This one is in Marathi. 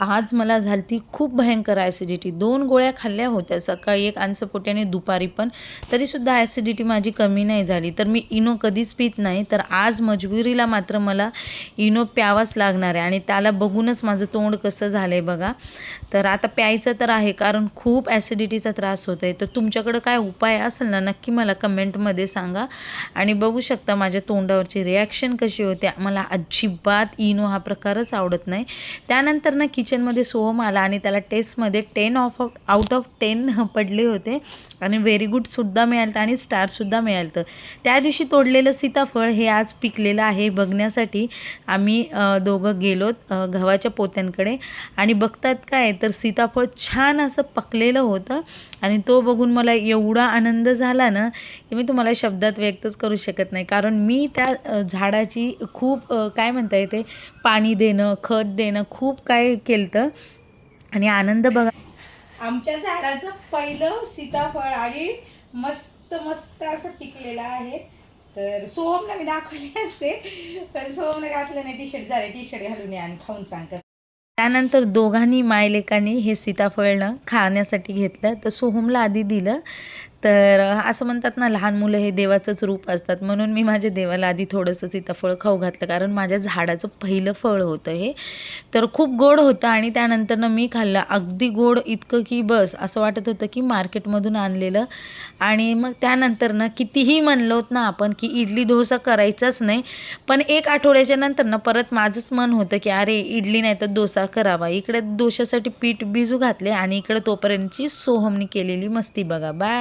आज मला झालती खूप भयंकर ॲसिडिटी. 2 गोळ्या खाल्ल्या होत्या, सकाळी एक अनसपोटी आणि दुपारी पण. तरीसुद्धा ॲसिडिटी माझी कमी नाही झाली. तर मी इनो कधीच पीत नाही, तर आज मजबुरीला मात्र मला इनो प्यावाच लागणार आहे आणि त्याला बघूनच माझं तोंड कसं झालं आहे बघा. तर आता प्यायचं तर आहे, कारण खूप ॲसिडिटीचा त्रास होतो आहे. तर तुमच्याकडं काय उपाय असेल ना, नक्की मला कमेंटमध्ये सांगा. आणि बघू शकता माझ्या तोंडावरची रिॲक्शन कशी होते. मला अजिबात इनो हा प्रकारच आवडत नाही. त्यानंतर ना किचनमध्ये सोहम आला आणि त्याला टेस्टमध्ये 10 आउट ऑफ 10 पडले होते आणि व्हेरी गुडसुद्धा मिळालं आणि स्टारसुद्धा मिळालं. त्या दिवशी तोडलेलं सीताफळ हे आज पिकलेलं आहे बघण्यासाठी आम्ही दोघं गेलोत गव्हाच्या पोत्यांकडे आणि बघतात काय तर सीताफळ छान असं पकलेलं होतं आणि तो बघून मला एवढा आनंद झाला ना की मी तुम्हाला शब्दात व्यक्तच करू शकत नाही. कारण मी त्या झाडाची खूप काय म्हणता येते पाणी देणं, खत देणं खूप काय केलं आणि आनंद बघा. आमच्या झाडाचं पहिलं सीताफळ आणि मस्त मस्त असं पिकलेलं आहे. तर सोहमला मी दाखवले असते, पण सोहमने घातलं नाही. टी शर्ट झाले, टी शर्ट घालून या आणि खाऊन सांग. त्यानंतर दोघांनी मायलेकांनी हे सीताफळनं खाण्यासाठी घेतलं. तर सोहमला आधी दिलं. तर असं म्हणतात ना लहान मुलं हे देवाचंच रूप असतात, म्हणून मी माझ्या देवाला आधी थोडंसं सीताफळ खाऊ घातलं, कारण माझ्या झाडाचं पहिलं फळ होतं हे. तर खूप गोड होतं आणि त्यानंतरनं मी खाल्लं. अगदी गोड इतकं की बस असं वाटत होतं की मार्केटमधून आणलेलं. आणि मग त्यानंतरनं कितीही म्हणलोत ना आपण की इडली डोसा करायचाच नाही, पण 1 आठवड्याच्या नंतर परत माझंच मन होतं की अरे इडली नाही तर डोसा करावा. इकडे डोशासाठी पीठ भिजू घातले आणि इकडे तोपर्यंतची सोहमनी केलेली मस्ती बघा. बाय.